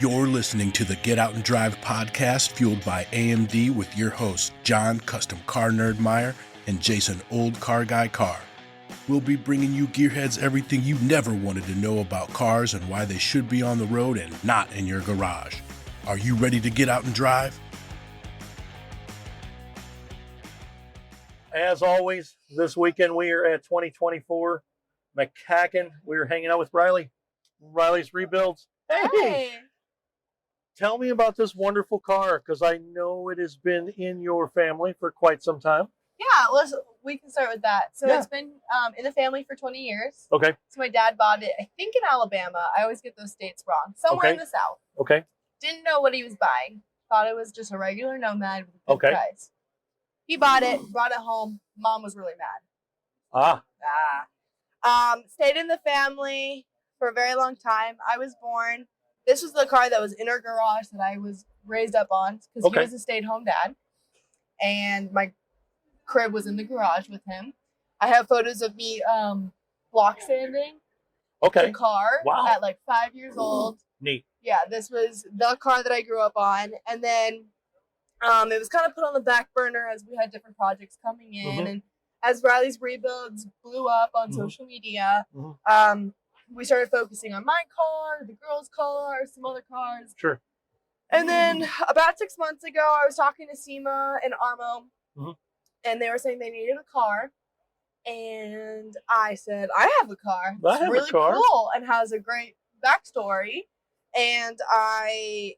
You're listening to the Get Out and Drive podcast, fueled by AMD, with your hosts, John, Custom Car Nerd Meyer, and Jason, Old Car Guy Carr. We'll be bringing you gearheads everything you never wanted to know about cars and why they should be on the road and not in your garage. Are you ready to get out and drive? As always, this weekend we are at 2024 MCACN. We're hanging out with Riley. Riley's Rebuilds. Hey! Tell me about this wonderful car, because I know it has been in your family for quite some time. Yeah, we can start with that. So It's been in the family for 20 years. Okay. So my dad bought it, I think in Alabama. I always get those states wrong. Somewhere in the South. Okay. Didn't know what he was buying. Thought it was just a regular Nomad with a good price. He bought it, brought it home. Mom was really mad. Stayed in the family for a very long time. I was born. This was the car that was in our garage that I was raised up on, because he was a stay-at-home dad. And my crib was in the garage with him. I have photos of me block sanding the car at like 5 years old. Neat. Yeah, this was the car that I grew up on. And then it was kind of put on the back burner as we had different projects coming in. And as Riley's Rebuilds blew up on social media, we started focusing on my car, the girls' car, some other cars. Sure. And then about 6 months ago, I was talking to SEMA and Armo, and they were saying they needed a car. And I said, I have a car. It's really cool and has a great backstory. And I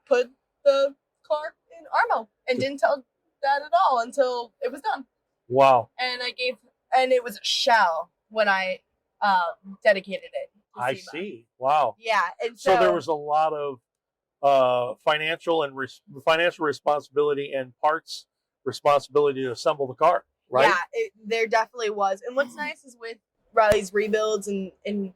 put the car in Armo and didn't tell Dad at all until it was done. Wow. And it was a shell when I dedicated it to I SEMA. see. Wow. Yeah. And so there was a lot of financial responsibility and parts responsibility to assemble the car, right? Yeah, there definitely was. And what's nice is with Riley's Rebuilds and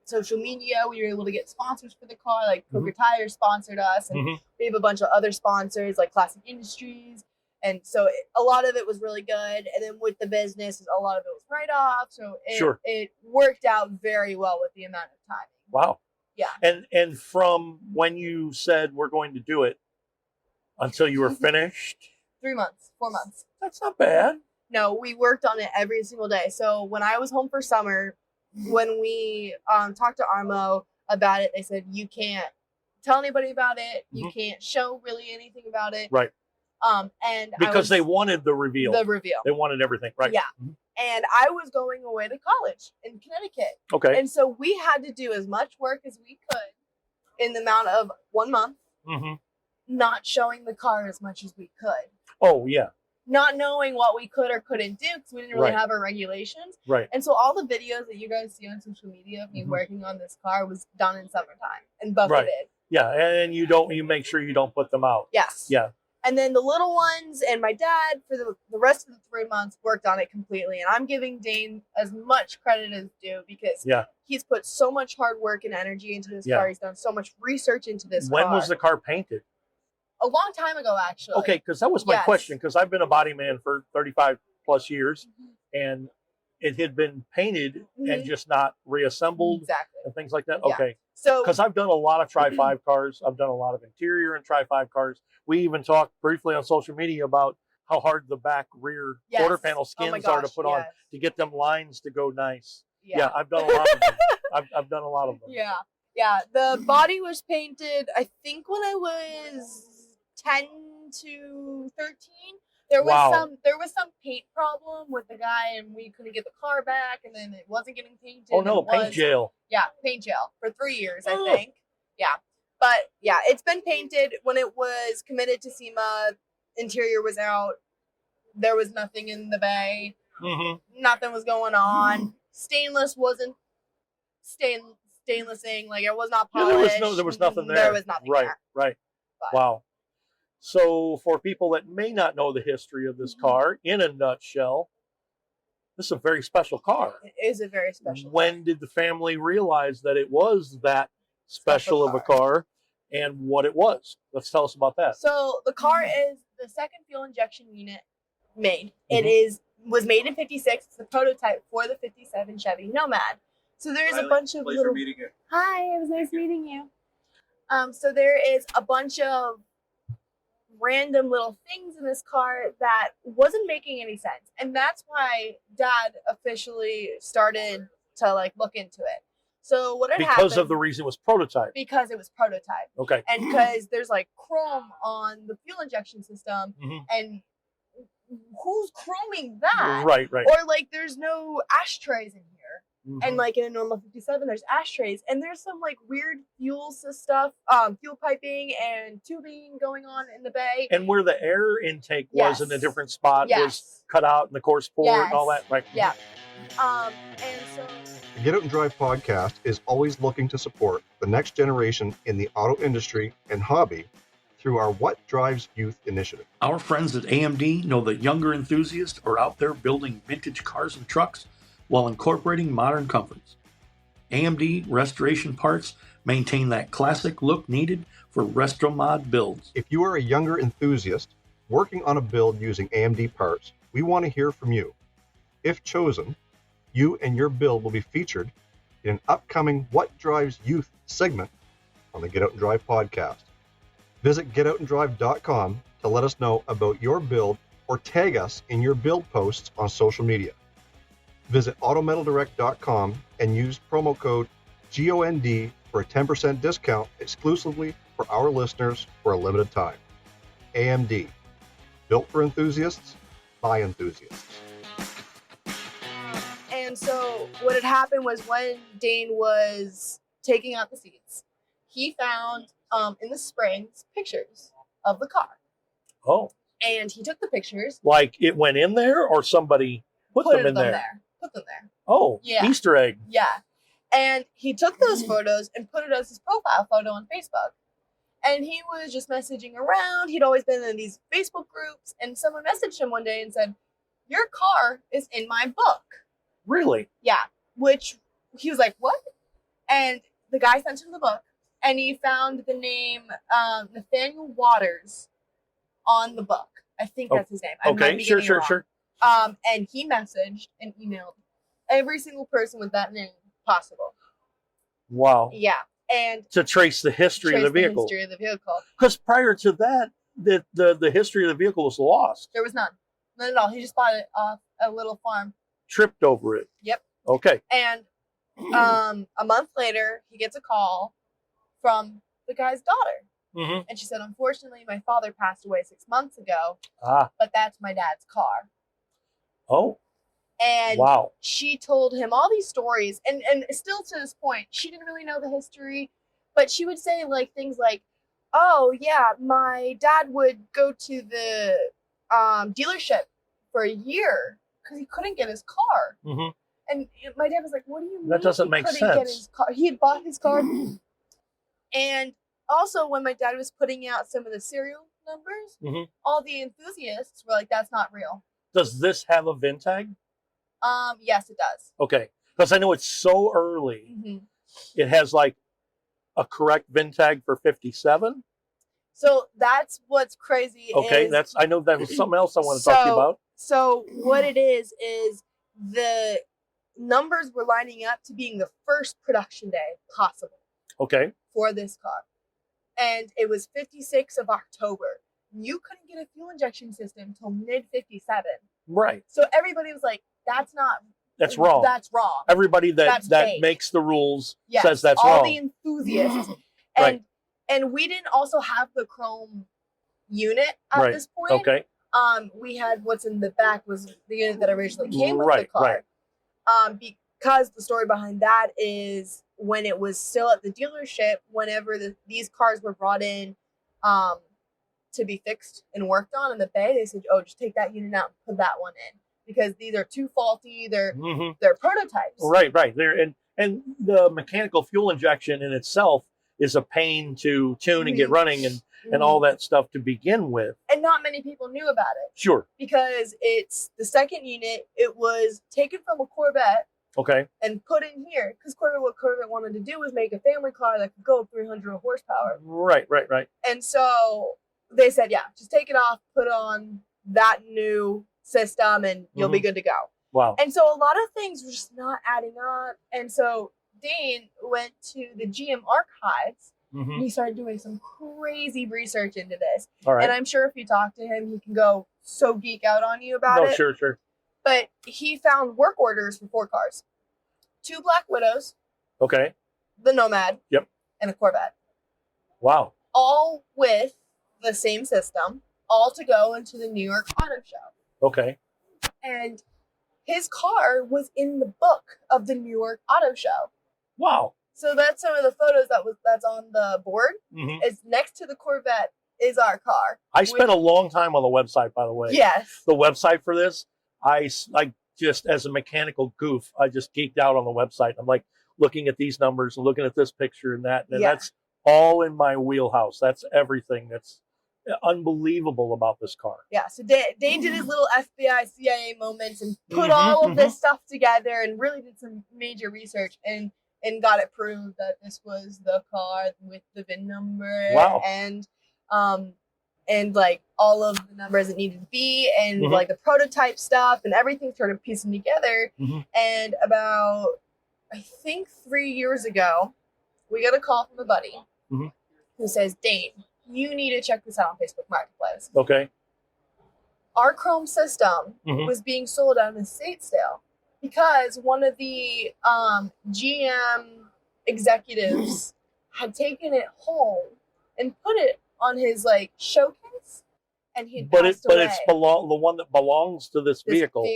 social media, we were able to get sponsors for the car, like Coker Tire sponsored us, and we have a bunch of other sponsors like Classic Industries. And so a lot of it was really good. And then with the business, a lot of it was write-off. So it worked out very well with the amount of time. Wow. Yeah. And from when you said we're going to do it until you were finished? 3 months, 4 months. That's not bad. No, we worked on it every single day. So when I was home for summer, when we talked to Armo about it, they said, you can't tell anybody about it. You can't show really anything about it. Right. And because they wanted the reveal. They wanted everything, right? Yeah. And I was going away to college in Connecticut. Okay. And so we had to do as much work as we could in the amount of 1 month, not showing the car as much as we could. Oh, yeah. Not knowing what we could or couldn't do because we didn't really have our regulations. Right. And so all the videos that you guys see on social media of me working on this car was done in summertime and buffeted. Yeah, and you make sure you don't put them out. Yes. Yeah. And then the little ones and my dad for the rest of the 3 months worked on it completely. And I'm giving Dane as much credit as due because he's put so much hard work and energy into this car. He's done so much research into this car. When was the car painted? A long time ago, actually. Okay, because that was my question, because I've been a body man for 35 plus years, and it had been painted and just not reassembled and things like that. Yeah. Okay. So, because I've done a lot of Tri-5 cars. I've done a lot of interior and Tri-5 cars. We even talked briefly on social media about how hard the back rear quarter panel skins are to put on to get them lines to go nice. Yeah, I've done a lot of them. I've done a lot of them. Yeah. Yeah. The body was painted, I think, when I was 10 to 13. There was some paint problem with the guy, and we couldn't get the car back, and then it wasn't getting painted. Oh no, paint jail. Yeah, paint jail for 3 years, I think. Yeah. But yeah, it's been painted. When it was committed to SEMA, interior was out. There was nothing in the bay. Nothing was going on. Stainless wasn't stainlessing, like it was not polished. There was nothing there. There was nothing there. Right. But, wow. So for people that may not know the history of this car, in a nutshell, this is a very special car. It is a very special When did the family realize that it was that special of a car and what it was? Let's tell us about that. So the car is the second fuel injection unit made. It was made in 56. It's the prototype for the 57 Chevy Nomad. So there's a bunch of little... meeting you. Hi, it was nice meeting you. So there is a bunch of random little things in this car that wasn't making any sense. And that's why Dad officially started to like look into it. So what had happened... Because of the reason it was prototype. Because it was prototype. Okay. And because there's like chrome on the fuel injection system, and who's chroming that? Right. Or like there's no ashtrays in here. And like in a normal 57, there's ashtrays, and there's some like weird fuel stuff, fuel piping and tubing going on in the bay. And where the air intake was in a different spot was cut out in the course port and all that, right? Yeah. And so the Get Out and Drive podcast is always looking to support the next generation in the auto industry and hobby through our What Drives Youth initiative. Our friends at AMD know that younger enthusiasts are out there building vintage cars and trucks while incorporating modern comforts. AMD Restoration Parts maintain that classic look needed for RestroMod builds. If you are a younger enthusiast working on a build using AMD parts, we want to hear from you. If chosen, you and your build will be featured in an upcoming What Drives Youth segment on the Get Out and Drive podcast. Visit getoutanddrive.com to let us know about your build or tag us in your build posts on social media. Visit autometaldirect.com and use promo code GOND for a 10% discount exclusively for our listeners for a limited time. AMD, built for enthusiasts, by enthusiasts. And so what had happened was when Dane was taking out the seats, he found in the springs pictures of the car. Oh. And he took the pictures. Like it went in there or somebody put them in there? Put them there. Oh, yeah. Easter egg. Yeah. And he took those photos and put it as his profile photo on Facebook. And he was just messaging around. He'd always been in these Facebook groups. And someone messaged him one day and said, "Your car is in my book." Really? Yeah. Which he was like, "What?" And the guy sent him the book. And he found the name Nathaniel Waters on the book. I think that's his name. Okay, sure. And he messaged and emailed every single person with that name possible. Wow. Yeah. And to trace the history of the vehicle. Because prior to that, the history of the vehicle was lost. There was none. None at all. He just bought it off a little farm. Tripped over it. Yep. Okay. And a month later, he gets a call from the guy's daughter. And she said, "Unfortunately, my father passed away 6 months ago, but that's my dad's car." Oh. And wow. She told him all these stories, and still to this point, she didn't really know the history, but she would say like things like, "Oh yeah, my dad would go to the dealership for a year because he couldn't get his car." And my dad was like, "What do you mean? That doesn't make sense." Get his car? He had bought his car. And also, when my dad was putting out some of the serial numbers, all the enthusiasts were like, "That's not real." Does this have a VIN tag? Yes, it does. Okay, because I know it's so early. It has like a correct VIN tag for 57. So that's what's crazy. Okay, I know that was something else I want to talk to you about. So what it is the numbers were lining up to being the first production day possible. Okay. For this car. And it was 56 of October. You couldn't get a fuel injection system till mid-57. Right. So everybody was like, that's wrong. That's wrong. Everybody that makes the rules says that's all wrong. All the enthusiasts. And we didn't also have the chrome unit at this point. Okay. We had what's in the back was the unit that originally came with the car. Because the story behind that is when it was still at the dealership, whenever these cars were brought in to be fixed and worked on in the bay, they said, "Oh, just take that unit out and put that one in because these are too faulty. They're prototypes." Right. And the mechanical fuel injection in itself is a pain to tune and get running and all that stuff to begin with. And not many people knew about it. Sure. Because it's the second unit. It was taken from a Corvette. Okay. And put in here because what Corvette wanted to do was make a family car that could go up 300 horsepower. Right. And so they said, "Yeah, just take it off, put on that new system, and you'll be good to go." Wow. And so a lot of things were just not adding up. And so Dane went to the GM archives and he started doing some crazy research into this. All right. And I'm sure if you talk to him, he can go so geek out on you about it. Sure. But he found work orders for 4 cars. 2 Black Widows. Okay. The Nomad. Yep. And a Corvette. Wow. All with the same system, all to go into the New York Auto Show. Okay. And his car was in the book of the New York Auto Show. Wow. So that's some of the photos that's on the board. It's next to the Corvette is our car. I spent a long time on the website, by the way. Yes. The website for this, I just, as a mechanical goof, I just geeked out on the website. I'm like looking at these numbers and looking at this picture and that. And that's all in my wheelhouse. That's everything that's unbelievable about this car. Yeah. So Dane did his little FBI, CIA moments and put all of this stuff together and really did some major research and got it proved that this was the car with the VIN number. Wow. And like all of the numbers it needed to be and like the prototype stuff and everything started piecing together. And about, I think 3 years ago, we got a call from a buddy who says, Dane, you need to check this out on Facebook Marketplace. Okay. Our Chrome system was being sold at an estate sale because one of the GM executives had taken it home and put it on his like showcase, and he passed away. It's the one that belongs to this vehicle.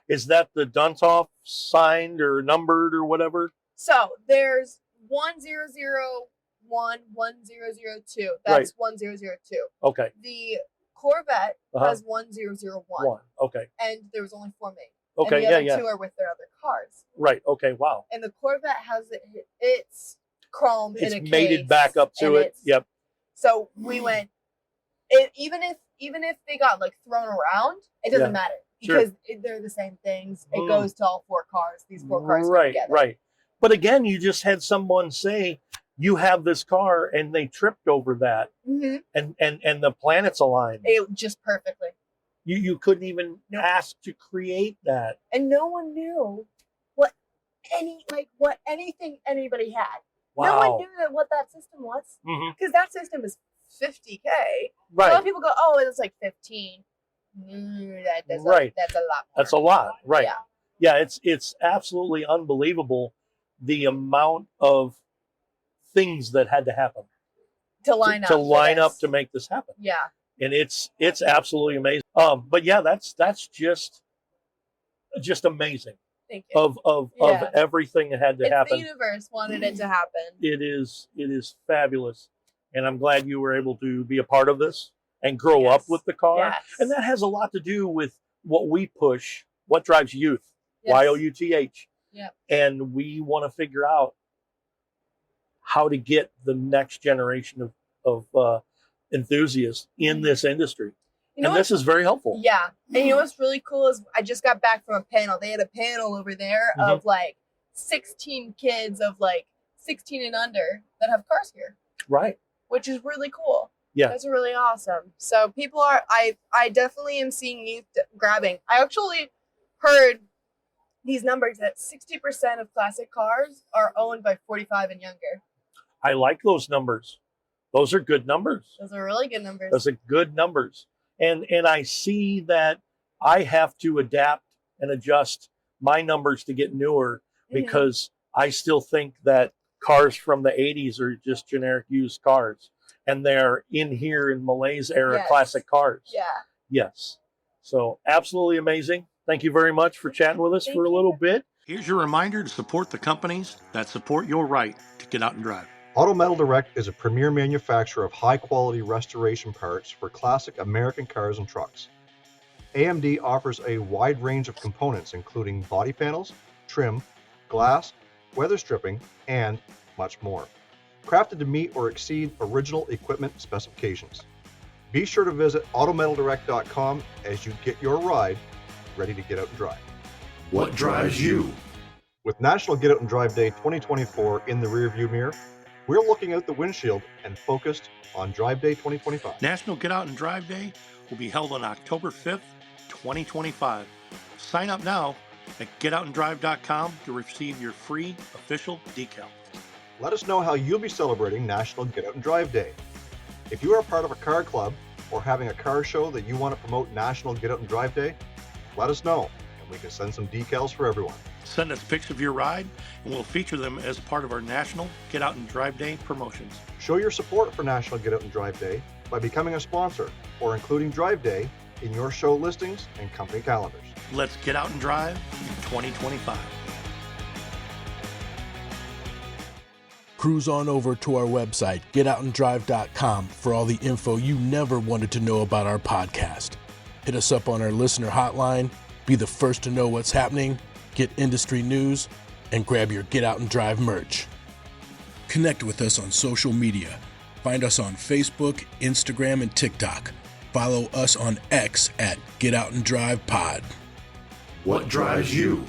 Is that the Duntoff signed or numbered or whatever? So there's 1001, 1002. That's 1002. Okay. The Corvette has 1001. Okay. And there was only 4 made. Okay. And the other 2 are with their other cars. Right. Okay. Wow. And the Corvette has its chrome in a case. It's mated back up to it. Yep. So we went. Even if they got like thrown around, it doesn't matter because they're the same things. It goes to all 4 cars. These 4 cars go together. Right. But again, you just had someone say you have this car, and they tripped over that, and the planets aligned. It just perfectly. You couldn't even ask to create that, and no one knew what anything anybody had. Wow. No one knew what that system was because that system is $50K. Right. A lot of people go, "Oh, it's like 15." That's a lot more. That's a lot. Right. Yeah. It's absolutely unbelievable the amount of things that had to happen to line up to make this happen. Yeah. And it's absolutely amazing. But yeah, that's just amazing. Thank you. Of everything that had to happen. The universe wanted it to happen. It is fabulous. And I'm glad you were able to be a part of this and grow up with the car. Yes. And that has a lot to do with what we push, what drives youth. Yes. YOUTH. Yeah. And we want to figure out how to get the next generation of enthusiasts in this industry. This is very helpful. Yeah. And you know what's really cool is I just got back from a panel. They had a panel over there of like 16 kids of like 16 and under that have cars here. Right. Which is really cool. Yeah. That's really awesome. So people are, I definitely am seeing youth grabbing. I actually heard these numbers that 60% of classic cars are owned by 45 and younger. I like those numbers. Those are good numbers. Those are really good numbers. Those are good numbers. And I see that I have to adapt and adjust my numbers to get newer because I still think that cars from the 80s are just generic used cars. And they're in here in Malay's era classic cars. Yeah. Yes. So absolutely amazing. Thank you very much for chatting with us for a little bit. Here's your reminder to support the companies that support your right to get out and drive. Auto Metal Direct is a premier manufacturer of high-quality restoration parts for classic American cars and trucks. AMD offers a wide range of components including body panels, trim, glass, weather stripping, and much more, crafted to meet or exceed original equipment specifications. Be sure to visit autometaldirect.com as you get your ride ready to get out and drive. What drives you? With National Get Out and Drive Day 2024 in the rearview mirror, we're looking out the windshield and focused on Drive Day 2025. National Get Out and Drive Day will be held on October 5th, 2025. Sign up now at getoutanddrive.com to receive your free official decal. Let us know how you'll be celebrating National Get Out and Drive Day. If you are a part of a car club or having a car show that you want to promote National Get Out and Drive Day, let us know and we can send some decals for everyone. Send us pics of your ride and we'll feature them as part of our National Get Out and Drive Day promotions. Show your support for National Get Out and Drive Day by becoming a sponsor or including Drive Day in your show listings and company calendars. Let's get out and drive in 2025. Cruise on over to our website, getoutanddrive.com, for all the info you never wanted to know about our podcast. Hit us up on our listener hotline, be the first to know what's happening, get industry news, and grab your Get Out and Drive merch. Connect with us on social media. Find us on Facebook, Instagram, and TikTok. Follow us on X at Get Out and Drive Pod. What drives you?